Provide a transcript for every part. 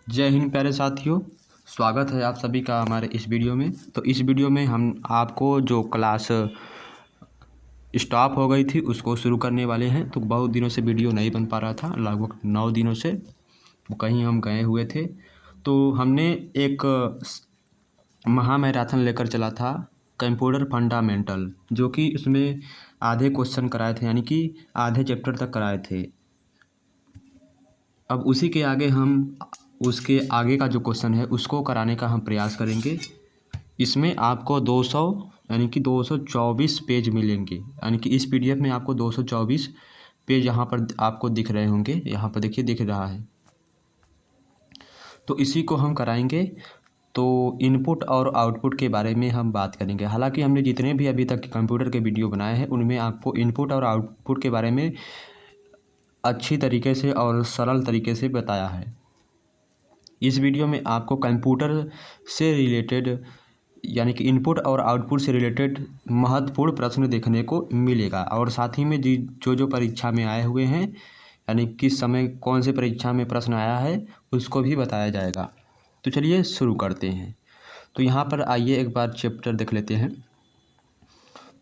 जय हिंद प्यारे साथियों। स्वागत है आप सभी का हमारे इस वीडियो में। तो इस वीडियो में हम आपको जो क्लास स्टॉप हो गई थी उसको शुरू करने वाले हैं। तो बहुत दिनों से वीडियो नहीं बन पा रहा था, लगभग 9 दिनों से कहीं हम गए हुए थे। तो हमने एक महा मैराथन लेकर चला था, कंप्यूटर फंडामेंटल, जो कि इसमें आधे क्वेश्चन कराए थे, यानी कि आधे चैप्टर तक कराए थे। अब उसी के आगे हम उसके आगे का जो क्वेश्चन है उसको कराने का हम प्रयास करेंगे। इसमें आपको 200 यानी कि 224 पेज मिलेंगे, यानी कि इस पीडीएफ में आपको 224 पेज यहाँ पर आपको दिख रहे होंगे। यहाँ पर देखिए, दिख रहा है। तो इसी को हम कराएंगे। तो इनपुट और आउटपुट के बारे में हम बात करेंगे। हालांकि हमने जितने भी अभी तक कंप्यूटर के वीडियो बनाए हैं उनमें आपको इनपुट और आउटपुट के बारे में अच्छी तरीके से और सरल तरीके से बताया है। इस वीडियो में आपको कंप्यूटर से रिलेटेड, यानी कि इनपुट और आउटपुट से रिलेटेड महत्वपूर्ण प्रश्न देखने को मिलेगा, और साथ ही में जो परीक्षा में आए हुए हैं, यानी किस समय कौन से परीक्षा में प्रश्न आया है उसको भी बताया जाएगा। तो चलिए शुरू करते हैं। तो यहाँ पर आइए एक बार चैप्टर देख लेते हैं।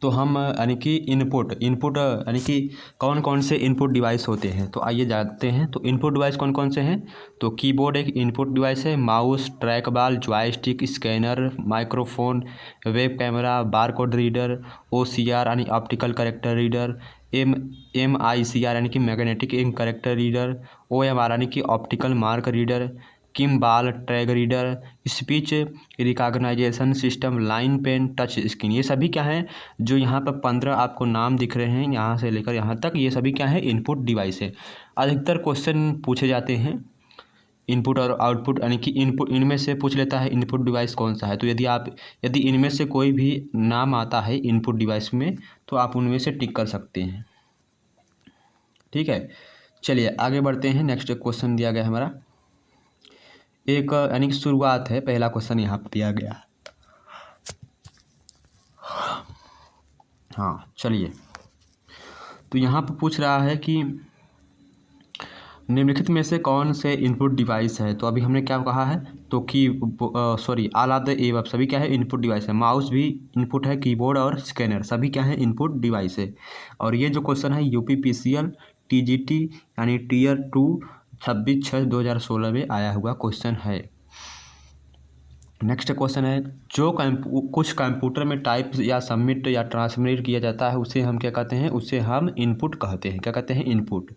तो हम यानी कि इनपुट यानी कि कौन कौन से इनपुट डिवाइस होते हैं, तो आइए जानते हैं। तो इनपुट डिवाइस कौन कौन से हैं। तो कीबोर्ड एक इनपुट डिवाइस है, mouse, track ball, joystick, scanner, microphone, web camera, barcode reader, OCR यानी ऑप्टिकल कैरेक्टर रीडर, एमआईसीआर यानी कि magnetic ink character reader, OMR यानी कि optical mark reader, Kimball tag reader, speech recognition system, line pen, touch screen. ये सभी क्या हैं, जो यहाँ पर 15 आपको नाम दिख रहे हैं यहाँ से लेकर यहाँ तक, ये सभी क्या है, इनपुट डिवाइस है। अधिकतर क्वेश्चन पूछे जाते हैं इनपुट और आउटपुट, यानी कि इनपुट इनमें से पूछ लेता है इनपुट डिवाइस कौन सा है। तो यदि इनमें से कोई भी नाम आता है इनपुट डिवाइस में तो आप उनमें से टिक कर सकते हैं। ठीक है, चलिए आगे बढ़ते हैं। नेक्स्ट क्वेश्चन दिया गया है हमारा, एक यानी कि शुरुआत है, पहला क्वेश्चन यहाँ पर दिया गया। हाँ चलिए, तो यहाँ पर पूछ रहा है कि निम्नलिखित में से कौन से इनपुट डिवाइस है। तो अभी हमने क्या कहा है, तो ऑल आर द एबव सभी क्या है, इनपुट डिवाइस है। माउस भी इनपुट है, कीबोर्ड और स्कैनर सभी क्या है, इनपुट डिवाइस है। और ये जो क्वेश्चन है यूपीपीसीएल टीजीटी यानी टीयर 2 26/6/2016 में आया हुआ क्वेश्चन है। नेक्स्ट क्वेश्चन है, जो कुछ कंप्यूटर में टाइप या सबमिट या ट्रांसमिट किया जाता है उसे हम क्या कहते हैं, उसे हम इनपुट कहते हैं। क्या कहते हैं, इनपुट।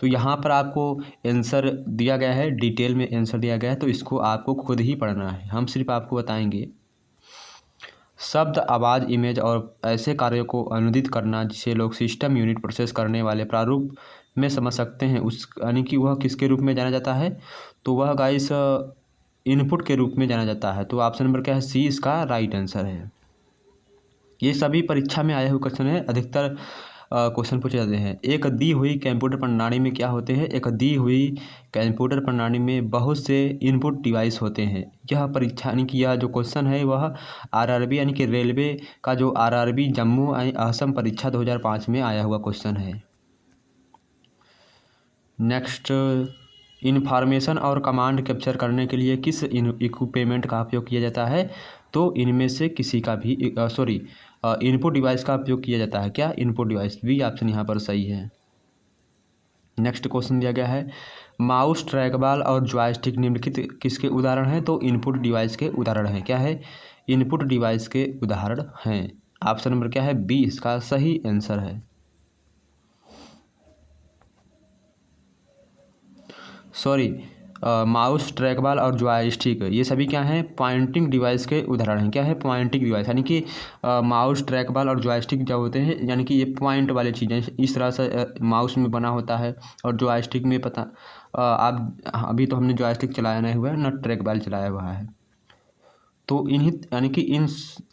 तो यहाँ पर आपको आंसर दिया गया है, डिटेल में आंसर दिया गया है, तो इसको आपको खुद ही पढ़ना है, हम सिर्फ आपको बताएंगे। शब्द, आवाज़, इमेज और ऐसे कार्यों को अनुदित करना जिसे लोग सिस्टम यूनिट प्रोसेस करने वाले प्रारूप में समझ सकते हैं, उस यानी कि वह किसके रूप में जाना जाता है, तो वह गाइस इनपुट के रूप में जाना जाता है। तो ऑप्शन नंबर क्या है, सी इसका राइट आंसर है। ये सभी परीक्षा में आए हुए क्वेश्चन है, अधिकतर क्वेश्चन पूछे जाते हैं। एक दी हुई कंप्यूटर प्रणाली में क्या होते हैं, एक दी हुई कंप्यूटर प्रणाली में बहुत से इनपुट डिवाइस होते हैं। यह परीक्षा यानी कि यह जो क्वेश्चन है वह आरआरबी यानी कि रेलवे का जो आरआरबी जम्मू असम परीक्षा 2005 में आया हुआ क्वेश्चन है। नेक्स्ट, इन्फॉर्मेशन और कमांड कैप्चर करने के लिए किस इक्विपमेंट का उपयोग किया जाता है, तो इनमें से किसी का भी इनपुट डिवाइस का उपयोग किया जाता है। क्या, इनपुट डिवाइस, भी ऑप्शन यहाँ पर सही है। नेक्स्ट क्वेश्चन दिया गया है, माउस, ट्रैकबॉल और जॉयस्टिक निम्नलिखित किसके उदाहरण हैं, तो इनपुट डिवाइस के उदाहरण हैं। क्या है, इनपुट डिवाइस के उदाहरण हैं। ऑप्शन नंबर क्या है, बी इसका सही आंसर है। माउस, ट्रैकबॉल और जॉयस्टिक ये सभी क्या हैं, पॉइंटिंग डिवाइस के उदाहरण हैं। क्या है, पॉइंटिंग डिवाइस, यानी कि माउस, ट्रैकबॉल और जॉयस्टिक जो होते हैं, यानी कि ये पॉइंट वाली चीज़ें इस तरह से माउस में बना होता है, और जॉयस्टिक में आप अभी तो हमने जॉयस्टिक चलाया नहीं हुआ है ना, ट्रैकबॉल चलाया हुआ है। तो इन्हीं यानी कि इन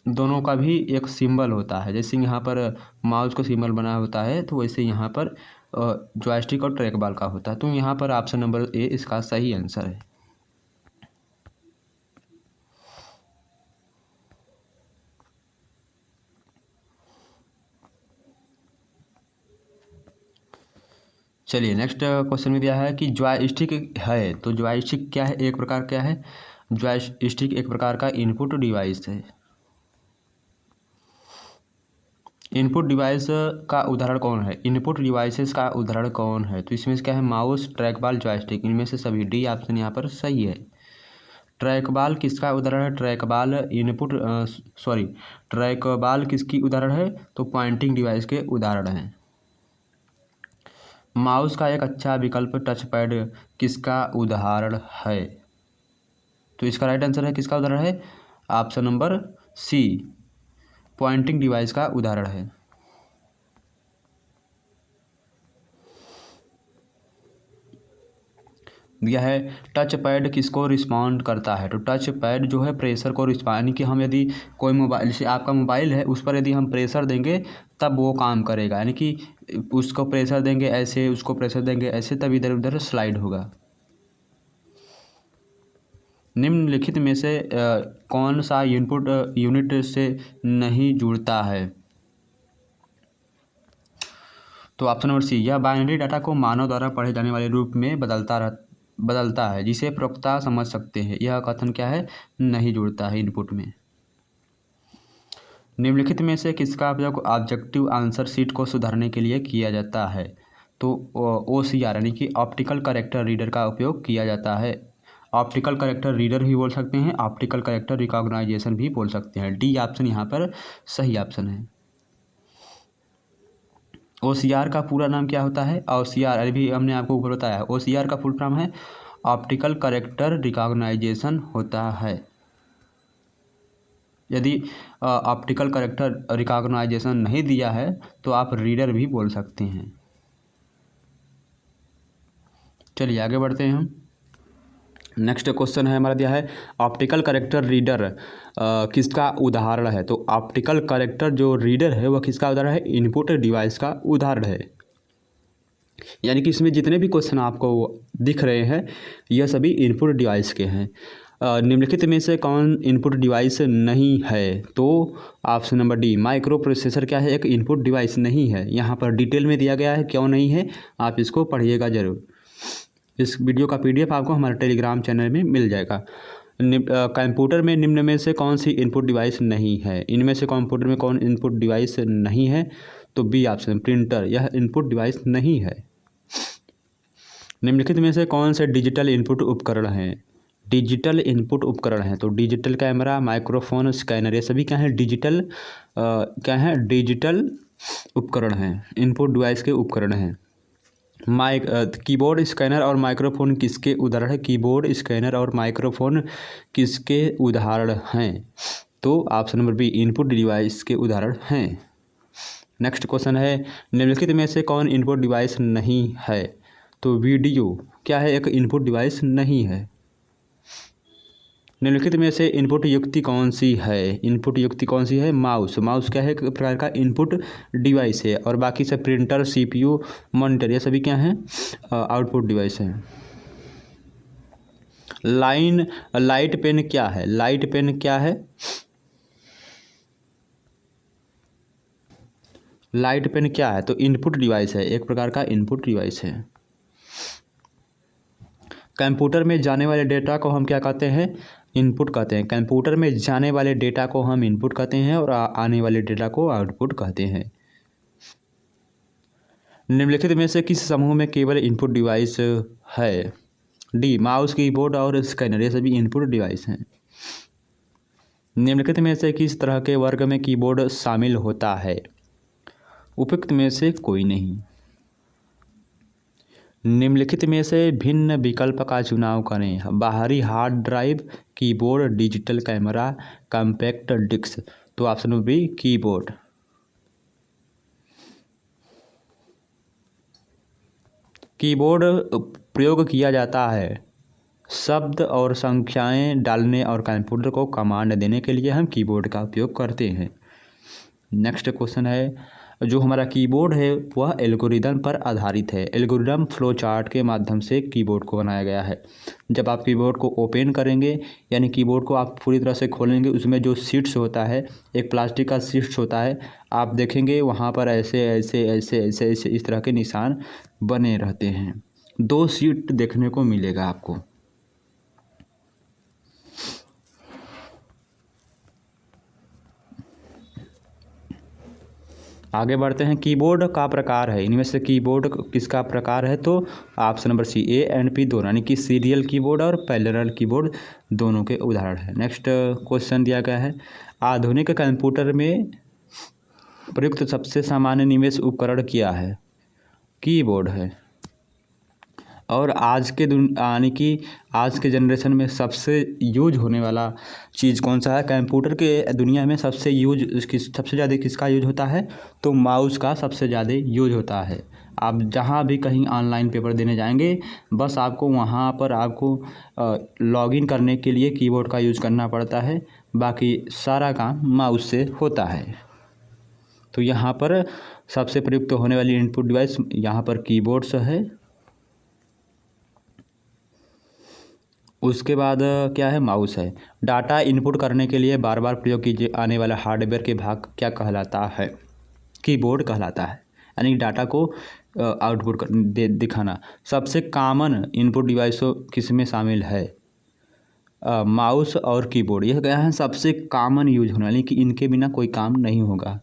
दोनों का भी एक सिंबल होता है, जैसे यहाँ पर माउस का सिंबल बना होता है तो वैसे यहाँ पर जॉयस्टिक और ट्रैक बॉल का होता है। तो यहाँ पर ऑप्शन नंबर ए इसका सही आंसर है। चलिए नेक्स्ट क्वेश्चन में दिया है कि जॉयस्टिक है, तो जॉयस्टिक क्या है, एक प्रकार क्या है, जॉयस्टिक एक प्रकार का इनपुट डिवाइस है। इनपुट डिवाइस का उदाहरण कौन है, इनपुट डिवाइसेस का उदाहरण कौन है, तो इसमें से क्या है, माउस, ट्रैक बॉल, जॉयस्टिक, इनमें से सभी डी ऑप्शन यहाँ पर सही है। ट्रैक बॉल किसका उदाहरण है, track ball input track ball किसकी उदाहरण है, तो पॉइंटिंग डिवाइस के उदाहरण हैं। माउस का एक अच्छा विकल्प टच पैड किसका उदाहरण है, तो इसका राइट आंसर है, किसका उदाहरण है, option number C, pointing device का उदाहरण है। दिया है टच पैड किसको रिस्पॉन्ड करता है, तो टच पैड जो है प्रेशर को रिस्पॉन्ड, यानी कि हम यदि कोई मोबाइल, जैसे आपका मोबाइल है उस पर यदि हम प्रेशर देंगे तब वो काम करेगा, यानी कि उसको प्रेशर देंगे ऐसे, उसको प्रेशर देंगे ऐसे, तब इधर उधर स्लाइड होगा। निम्नलिखित में से कौन सा इनपुट यूनिट से नहीं जुड़ता है, तो ऑप्शन नंबर सी, यह बाइनरी डाटा को मानव द्वारा पढ़े जाने वाले रूप में बदलता है जिसे प्रवक्ता समझ सकते हैं, यह कथन क्या है, नहीं जुड़ता है इनपुट में। निम्नलिखित में से किसका उपयोग ऑब्जेक्टिव आंसर शीट को सुधारने के लिए किया जाता है, तो OCR यानी कि ऑप्टिकल कैरेक्टर रीडर का उपयोग किया जाता है। ऑप्टिकल कैरेक्टर रीडर भी बोल सकते हैं, ऑप्टिकल कैरेक्टर रिकॉग्नाइजेशन भी बोल सकते हैं। डी ऑप्शन यहाँ पर सही ऑप्शन है। OCR का पूरा नाम क्या होता है, OCR अभी हमने आपको ऊपर बताया है, OCR का फुल फॉर्म है ऑप्टिकल कैरेक्टर रिकॉग्नाइजेशन होता है। यदि ऑप्टिकल कैरेक्टर रिकॉग्नाइजेशन नहीं दिया है तो आप रीडर भी बोल सकते हैं। चलिए आगे बढ़ते हैं हम। नेक्स्ट क्वेश्चन है हमारा दिया है ऑप्टिकल कैरेक्टर रीडर किसका उदाहरण है, तो ऑप्टिकल कैरेक्टर जो रीडर है वह किसका उदाहरण है, इनपुट डिवाइस का उदाहरण है। यानी कि इसमें जितने भी क्वेश्चन आपको दिख रहे हैं यह सभी इनपुट डिवाइस के हैं। निम्नलिखित में से कौन इनपुट डिवाइस नहीं है, तो option number D, micro processor क्या है, एक इनपुट डिवाइस नहीं है। यहाँ पर डिटेल में दिया गया है क्यों नहीं है, आप इसको पढ़िएगा ज़रूर। इस वीडियो का PDF आपको हमारे टेलीग्राम चैनल में मिल जाएगा। कंप्यूटर में निम्न में से कौन सी इनपुट डिवाइस नहीं है, इनमें से कंप्यूटर में कौन इनपुट डिवाइस नहीं है, तो बी ऑप्शन, प्रिंटर, यह इनपुट डिवाइस नहीं है। निम्नलिखित में से कौन से डिजिटल इनपुट उपकरण हैं, डिजिटल इनपुट उपकरण हैं, तो डिजिटल कैमरा, माइक्रोफोन, स्कैनर, ये सभी क्या हैं, डिजिटल क्या हैं, डिजिटल उपकरण हैं, इनपुट डिवाइस के उपकरण हैं। कीबोर्ड, स्कैनर और माइक्रोफोन किसके उदाहरण है, कीबोर्ड, स्कैनर और माइक्रोफोन किसके उदाहरण हैं, तो option number B, input device के उदाहरण हैं। नेक्स्ट क्वेश्चन है निम्नलिखित में से कौन इनपुट डिवाइस नहीं है, तो वीडियो क्या है, एक इनपुट डिवाइस नहीं है। निम्नलिखित में से इनपुट युक्ति कौन सी है, इनपुट युक्ति कौन सी है, माउस, माउस क्या है, एक प्रकार का इनपुट डिवाइस है। और बाकी सब प्रिंटर, CPU, मॉनिटर, ये सभी क्या हैं, आउटपुट डिवाइस हैं। लाइट पेन क्या है, लाइट पेन क्या है, लाइट पेन क्या है, तो इनपुट डिवाइस है, एक प्रकार का इनपुट डिवाइस है। कंप्यूटर में जाने वाले डेटा को हम क्या कहते हैं, इनपुट कहते हैं। कंप्यूटर में जाने वाले डेटा को हम इनपुट कहते हैं और आने वाले डेटा को आउटपुट कहते हैं। निम्नलिखित में से किस समूह में केवल इनपुट डिवाइस है, डी, माउस, कीबोर्ड और स्कैनर, ये सभी इनपुट डिवाइस हैं। निम्नलिखित में से किस तरह के वर्ग में कीबोर्ड शामिल होता है, उपयुक्त में से कोई नहीं। निम्नलिखित में से भिन्न विकल्प का चुनाव करें, बाहरी hard drive, keyboard, digital camera, compact disc, तो option number B, keyboard. Keyboard प्रयोग किया जाता है शब्द और संख्याएं डालने और कंप्यूटर को कमांड देने के लिए हम कीबोर्ड का उपयोग करते हैं। नेक्स्ट क्वेश्चन है जो हमारा कीबोर्ड है वह एल्गोरिदम पर आधारित है। एल्गोरिदम फ्लो चार्ट के माध्यम से कीबोर्ड को बनाया गया है। जब आप कीबोर्ड को ओपन करेंगे यानी कीबोर्ड को आप पूरी तरह से खोलेंगे, उसमें जो शीट्स होता है, एक प्लास्टिक का शीट्स होता है, आप देखेंगे वहाँ पर ऐसे ऐसे ऐसे ऐसे ऐसे इस तरह के निशान बने रहते हैं। 2 शीट देखने को मिलेगा आपको। आगे बढ़ते हैं। कीबोर्ड का प्रकार है, इनमें से कीबोर्ड किसका प्रकार है? तो option number C A and P दोनों, यानी कि सीरियल कीबोर्ड और पैरेलल कीबोर्ड दोनों के उदाहरण है। नेक्स्ट क्वेश्चन दिया गया है, आधुनिक कंप्यूटर में प्रयुक्त सबसे सामान्य निवेश उपकरण क्या है? कीबोर्ड है। और आज के यानी कि आज के जनरेशन में सबसे यूज होने वाला चीज़ कौन सा है? कंप्यूटर के दुनिया में सबसे ज़्यादा किसका यूज होता है? तो माउस का सबसे ज़्यादा यूज होता है। आप जहाँ भी कहीं ऑनलाइन पेपर देने जाएंगे, बस आपको वहाँ पर आपको लॉगिन करने के लिए कीबोर्ड का यूज करना पड़ता है, बाकी सारा काम माउस से होता है। तो यहाँ पर सबसे प्रयुक्त होने वाली इनपुट डिवाइस यहाँ पर कीबोर्ड्स है। उसके बाद क्या है? माउस है। डाटा इनपुट करने के लिए बार बार प्रयोग कीजिए आने वाला हार्डवेयर के भाग क्या कहलाता है? कीबोर्ड कहलाता है, यानी डाटा को आउटपुट दिखाना। सबसे कॉमन इनपुट डिवाइसों किस में शामिल है? माउस और कीबोर्ड, यह क्या है? सबसे कॉमन यूज होने वाली, कि इनके बिना कोई काम नहीं होगा।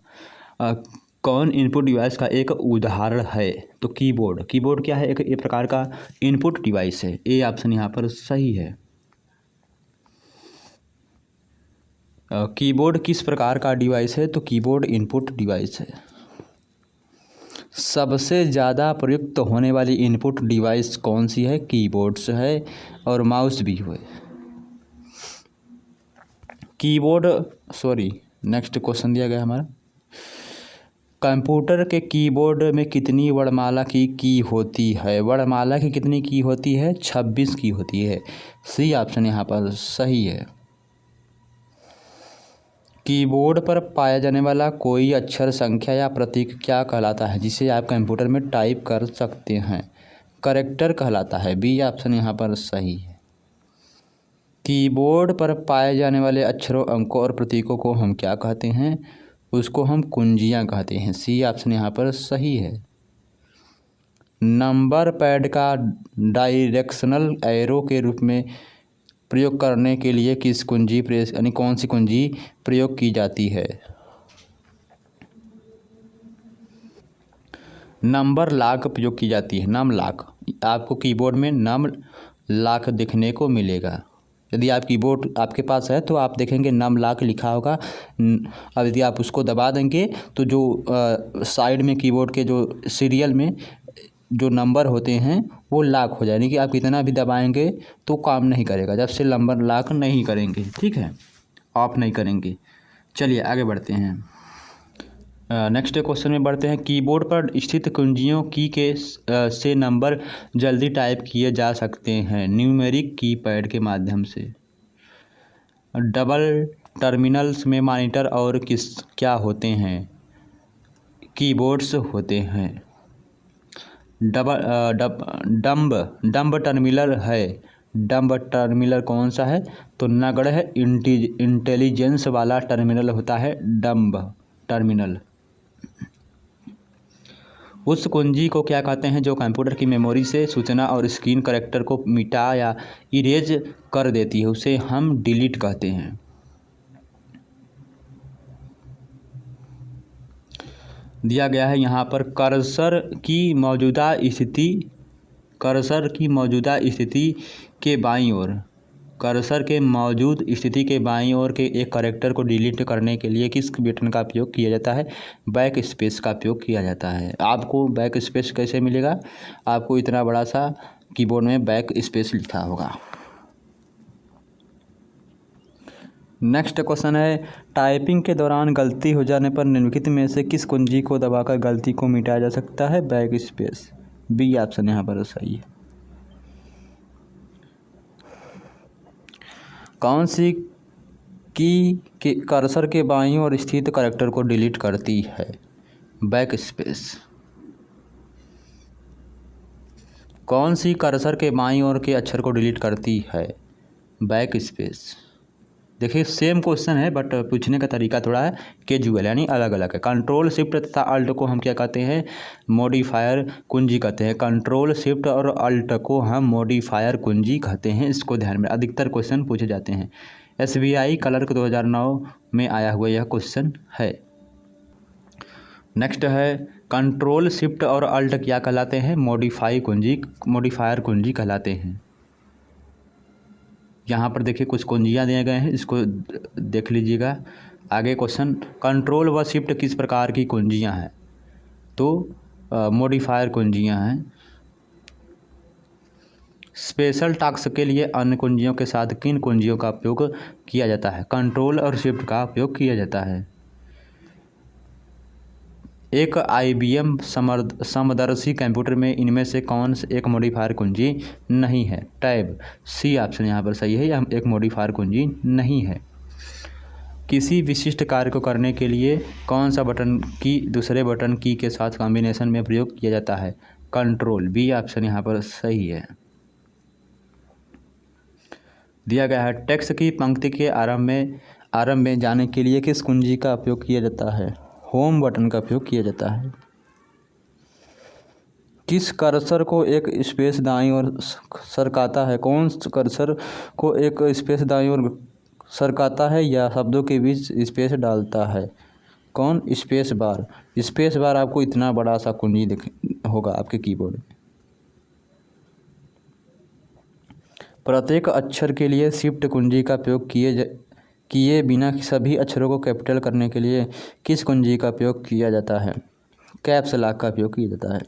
कौन इनपुट डिवाइस का एक उदाहरण है? तो कीबोर्ड। कीबोर्ड क्या है? एक प्रकार का इनपुट डिवाइस है। ए ऑप्शन यहाँ पर सही है। कीबोर्ड किस प्रकार का डिवाइस है? तो कीबोर्ड इनपुट डिवाइस है। सबसे ज़्यादा प्रयुक्त होने वाली इनपुट डिवाइस कौन सी है? कीबोर्ड्स है और माउस भी है। कीबोर्ड नेक्स्ट क्वेश्चन दिया गया हमारा, कंप्यूटर के कीबोर्ड में कितनी वर्णमाला की होती है? वर्णमाला की कितनी की होती है? 26 की होती है। सी ऑप्शन यहाँ पर सही है। कीबोर्ड पर पाया जाने वाला कोई अक्षर, संख्या या प्रतीक क्या कहलाता है, जिसे आप कंप्यूटर में टाइप कर सकते हैं? कैरेक्टर कहलाता है। बी ऑप्शन यहाँ पर सही है। कीबोर्ड पर पाए जाने वाले अक्षरों, अंकों और प्रतीकों को हम क्या कहते हैं? उसको हम कुंजियाँ कहते हैं। सी ऑप्शन यहाँ पर सही है। नंबर पैड का डायरेक्शनल एरो के रूप में प्रयोग करने के लिए किस कुंजी यानी कौन सी कुंजी प्रयोग की जाती है? नंबर लॉक प्रयोग की जाती है। नम लॉक, आपको कीबोर्ड में नम लॉक देखने को मिलेगा। यदि आप कीबोर्ड आपके पास है तो आप देखेंगे नम लॉक लिखा होगा। अब यदि आप उसको दबा देंगे तो जो साइड में कीबोर्ड के जो सीरियल में जो नंबर होते हैं वो लॉक हो जाएंगे, कि आप कितना भी दबाएंगे तो काम नहीं करेगा जब से नंबर लॉक नहीं करेंगे। ठीक है, ऑफ नहीं करेंगे। चलिए आगे बढ़ते हैं। नेक्स्ट क्वेश्चन में बढ़ते हैं। कीबोर्ड पर स्थित कुंजियों से नंबर जल्दी टाइप किए जा सकते हैं न्यूमेरिक कीपैड के माध्यम से। डबल टर्मिनल्स में मॉनिटर और क्या होते हैं? कीबोर्ड्स होते हैं। डम्ब टर्मिनल है। डम्ब टर्मिनल कौन सा है? तो नगण्य है, इंटेलिजेंस वाला टर्मिनल होता है डम्ब टर्मिनल। उस कुंजी को क्या कहते हैं जो कंप्यूटर की मेमोरी से सूचना और स्क्रीन कैरेक्टर को मिटा या इरेज कर देती है? उसे हम डिलीट कहते हैं। दिया गया है यहाँ पर कर्सर की मौजूदा स्थिति के बाईं ओर, कर्सर के मौजूद स्थिति के बाईं ओर के एक कैरेक्टर को डिलीट करने के लिए किस बटन का उपयोग किया जाता है? बैक स्पेस का उपयोग किया जाता है। आपको बैक स्पेस कैसे मिलेगा? आपको इतना बड़ा सा कीबोर्ड में बैक स्पेस लिखा होगा। नेक्स्ट क्वेश्चन है, टाइपिंग के दौरान गलती हो जाने पर निम्नलिखित में से किस कुंजी को दबाकर गलती को मिटाया जा सकता है? Back space. बी ऑप्शन यहाँ पर सही है। कौन सी की कर्सर के बाईं ओर स्थित कैरेक्टर को डिलीट करती है? Back space. कौन सी कर्सर के बाईं ओर के अक्षर को डिलीट करती है? Back space. देखिए सेम क्वेश्चन है बट पूछने का तरीका थोड़ा है कैजुअल, यानी अलग अलग है। कंट्रोल शिफ्ट तथा अल्ट को हम क्या कहते हैं? मॉडिफायर कुंजी कहते हैं। कंट्रोल शिफ्ट और अल्ट को हम मॉडिफायर कुंजी कहते हैं। इसको ध्यान में, अधिकतर क्वेश्चन पूछे जाते हैं। SBI क्लर्क 2009 में आया हुआ यह क्वेश्चन है। नेक्स्ट है कंट्रोल शिफ्ट और अल्ट क्या कहलाते हैं? मॉडिफायर कुंजी कहलाते हैं। यहाँ पर देखिए कुछ कुंजियाँ दिए गए हैं, इसको देख लीजिएगा। आगे क्वेश्चन, कंट्रोल व शिफ्ट किस प्रकार की कुंजियाँ हैं? तो मॉडिफायर कुंजियाँ हैं। स्पेशल टास्क के लिए अन्य कुंजियों के साथ किन कुंजियों का उपयोग किया जाता है? कंट्रोल और शिफ्ट का उपयोग किया जाता है। एक IBM समदर्शी कंप्यूटर में इनमें से कौन से एक मॉडिफायर कुंजी नहीं है? टैब। सी ऑप्शन यहाँ पर सही है, यह एक मॉडिफायर कुंजी नहीं है। किसी विशिष्ट कार्य को करने के लिए कौन सा बटन की दूसरे बटन की के साथ कॉम्बिनेशन में प्रयोग किया जाता है? कंट्रोल। बी ऑप्शन यहाँ पर सही है। दिया गया है टेक्स्ट की पंक्ति के आरंभ में जाने के लिए किस कुंजी का उपयोग किया जाता है? होम बटन का उपयोग किया जाता है। किस कर्सर को एक स्पेस दाईं ओर सरकाता है? कौन कर्सर को एक स्पेस दाईं ओर सरकाता है या शब्दों के बीच स्पेस डालता है? कौन? Space bar. स्पेस बार आपको इतना बड़ा सा कुंजी होगा आपके कीबोर्ड में। प्रत्येक अक्षर के लिए शिफ्ट कुंजी का उपयोग किए बिना सभी अक्षरों को कैपिटल करने के लिए किस कुंजी का उपयोग किया जाता है? कैप्स लॉक का उपयोग किया जाता है।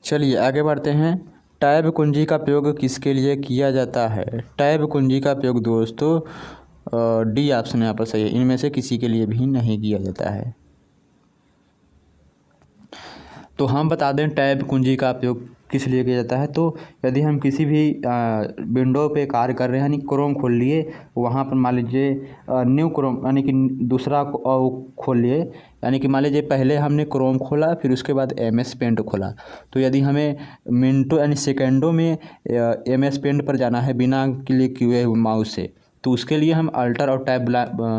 चलिए आगे बढ़ते हैं। टैब कुंजी का उपयोग किसके लिए किया जाता है? टैब कुंजी का उपयोग दोस्तों डी ऑप्शन यहाँ पर सही है, इनमें से किसी के लिए भी नहीं किया जाता है। तो हम बता दें टैब कुंजी का उपयोग किस लिए किया जाता है। तो यदि हम किसी भी विंडो पे कार्य कर रहे हैं, यानी क्रोम खोल लिए, वहाँ पर मान लीजिए न्यू क्रोम यानी कि दूसरा खोल लिए, यानी कि मान लीजिए पहले हमने क्रोम खोला फिर उसके बाद MS पेंट खोला, तो यदि हमें मिनटों यानी सेकेंडों में MS पेंट पर जाना है बिना क्लिक किए माउस से, तो उसके लिए हम अल्टर और टैब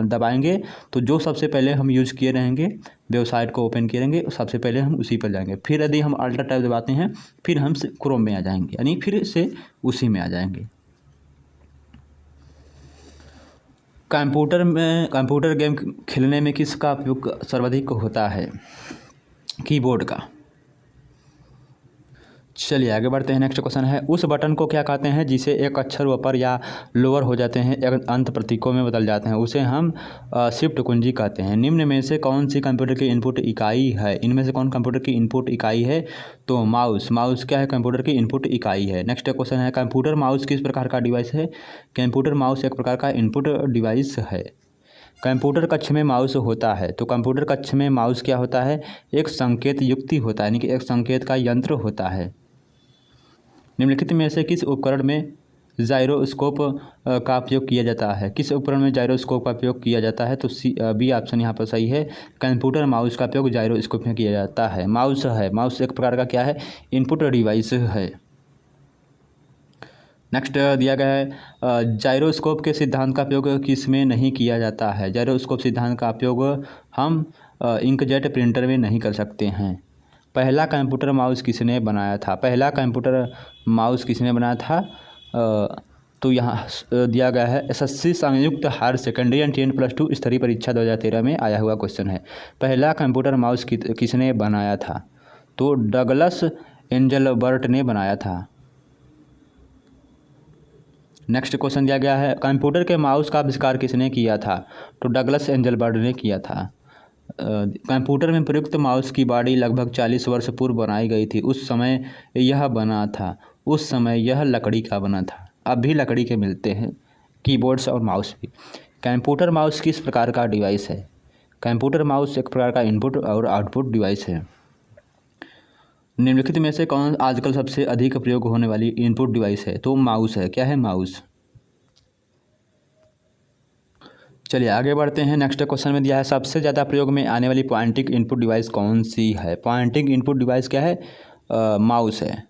दबाएंगे। तो जो सबसे पहले हम यूज़ किए रहेंगे, वेबसाइट को ओपन किए रहेंगे, सबसे पहले हम उसी पर जाएंगे। फिर यदि हम अल्टर टैब दबाते हैं फिर हम क्रोम में आ जाएंगे, यानी फिर से उसी में आ जाएंगे। कंप्यूटर गेम खेलने में किसका उपयोग सर्वाधिक होता है? कीबोर्ड का। चलिए आगे बढ़ते हैं। नेक्स्ट क्वेश्चन है उस बटन को क्या कहते हैं जिसे एक अक्षर ऊपर या लोअर हो जाते हैं, एक अंत प्रतीकों में बदल जाते हैं? उसे हम शिफ्ट कुंजी कहते हैं। निम्न में से कौन सी कंप्यूटर की इनपुट इकाई है? इनमें से कौन कंप्यूटर की इनपुट इकाई है? तो माउस। माउस क्या है? कंप्यूटर की इनपुट इकाई है। नेक्स्ट क्वेश्चन है कंप्यूटर माउस किस प्रकार का डिवाइस है? कंप्यूटर माउस एक प्रकार का इनपुट डिवाइस है। कंप्यूटर कक्ष में माउस होता है, तो कंप्यूटर कक्ष में माउस क्या होता है? एक संकेत युक्ति होता है, यानी कि एक संकेत का यंत्र होता है। निम्नलिखित में से किस उपकरण में जाइरोस्कोप का उपयोग किया जाता है? किस उपकरण में जाइरोस्कोप का उपयोग किया जाता है? तो बी ऑप्शन यहाँ पर सही है। कंप्यूटर माउस का उपयोग जाइरोस्कोप में किया जाता है। माउस है, माउस एक प्रकार का क्या है? इनपुट डिवाइस है। नेक्स्ट दिया गया है जाइरोस्कोप के सिद्धांत का उपयोग किस में नहीं किया जाता है? जाइरोस्कोप सिद्धांत का उपयोग हम इंकजेट प्रिंटर में नहीं कर सकते हैं। पहला कंप्यूटर माउस किसने बनाया था? पहला कंप्यूटर माउस किसने बनाया था? तो यहाँ दिया गया है SSC संयुक्त हायर सेकेंडरी एंड 10+2 स्तरीय परीक्षा 2013 में आया हुआ क्वेश्चन है। पहला कंप्यूटर माउस किसने बनाया था? तो डगलस एंजलबर्ट ने बनाया था। नेक्स्ट क्वेश्चन दिया गया है कंप्यूटर के माउस का आविष्कार किसने किया था? तो डगलस एंजलबर्ट ने किया था। कंप्यूटर में प्रयुक्त माउस की बॉडी लगभग 40 वर्ष पूर्व बनाई गई थी। उस समय यह बना था, उस समय यह लकड़ी का बना था। अब भी लकड़ी के मिलते हैं कीबोर्ड्स और माउस भी। कंप्यूटर माउस किस प्रकार का डिवाइस है? कंप्यूटर माउस एक प्रकार का इनपुट और आउटपुट डिवाइस है। निम्नलिखित में से कौन आजकल सबसे अधिक प्रयोग होने वाली इनपुट डिवाइस है? तो माउस है। क्या है? माउस। चलिए आगे बढ़ते हैं। नेक्स्ट क्वेश्चन में दिया है सबसे ज़्यादा प्रयोग में आने वाली पॉइंटिंग इनपुट डिवाइस कौन सी है। पॉइंटिंग इनपुट डिवाइस क्या है? माउस है।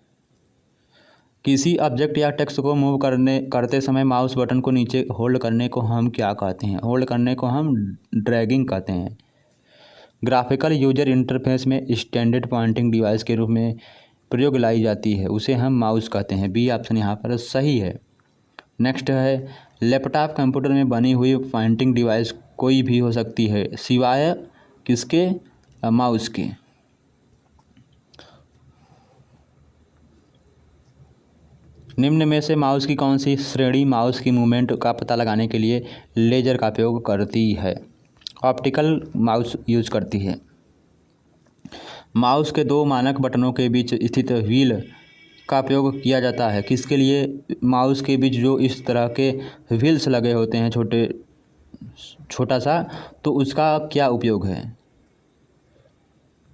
किसी ऑब्जेक्ट या टेक्स्ट को मूव करते समय माउस बटन को नीचे होल्ड करने को हम क्या कहते हैं? होल्ड करने को हम ड्रैगिंग कहते हैं। ग्राफिकल यूजर इंटरफेस में स्टैंडर्ड पॉइंटिंग डिवाइस के रूप में प्रयोग लाई जाती है, उसे हम माउस कहते हैं। बी ऑप्शन यहाँ पर सही है। नेक्स्ट है लैपटॉप कंप्यूटर में बनी हुई पॉइंटिंग डिवाइस कोई भी हो सकती है सिवाय किसके? माउस के। निम्न में से माउस की कौन सी श्रेणी माउस की मूवमेंट का पता लगाने के लिए लेजर का उपयोग करती है? ऑप्टिकल माउस यूज करती है। माउस के दो मानक बटनों के बीच स्थित व्हील का उपयोग किया जाता है किसके लिए? माउस के बीच जो इस तरह के व्हील्स लगे होते हैं छोटा सा, तो उसका क्या उपयोग है?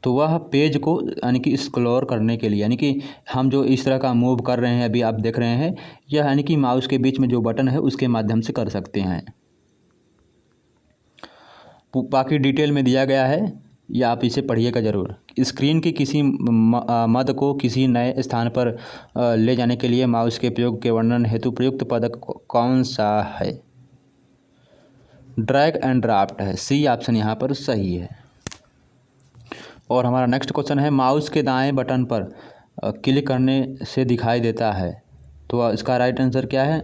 तो वह पेज को यानी कि स्क्रॉल करने के लिए, यानी कि हम जो इस तरह का मूव कर रहे हैं अभी आप देख रहे हैं, यह यानी कि माउस के बीच में जो बटन है उसके माध्यम से कर सकते हैं। बाकी डिटेल में दिया गया है या आप इसे पढ़िएगा ज़रूर। स्क्रीन की किसी मद को किसी नए स्थान पर ले जाने के लिए माउस के प्रयोग के वर्णन हेतु प्रयुक्त पदक कौन सा है? ड्रैग एंड ड्रॉप है। सी ऑप्शन यहाँ पर सही है। और हमारा नेक्स्ट क्वेश्चन है माउस के दाएं बटन पर क्लिक करने से दिखाई देता है, तो इसका राइट आंसर क्या है?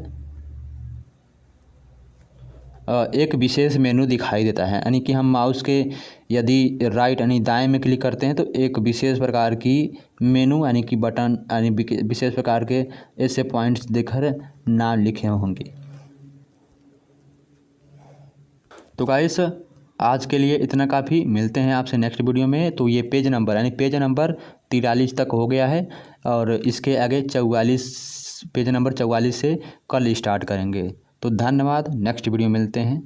एक विशेष मेनू दिखाई देता है, यानी कि हम माउस के यदि राइट यानी दाएं में क्लिक करते हैं तो एक विशेष प्रकार की मेनू यानी कि बटन यानी विशेष प्रकार के ऐसे पॉइंट्स देखकर नाम लिखे होंगे। तो गाइस आज के लिए इतना काफ़ी, मिलते हैं आपसे नेक्स्ट वीडियो में। तो ये पेज नंबर यानी पेज नंबर 43 तक हो गया है और इसके आगे 44 पेज नंबर 44 से कल स्टार्ट करेंगे। तो धन्यवाद, नेक्स्ट वीडियो मिलते हैं।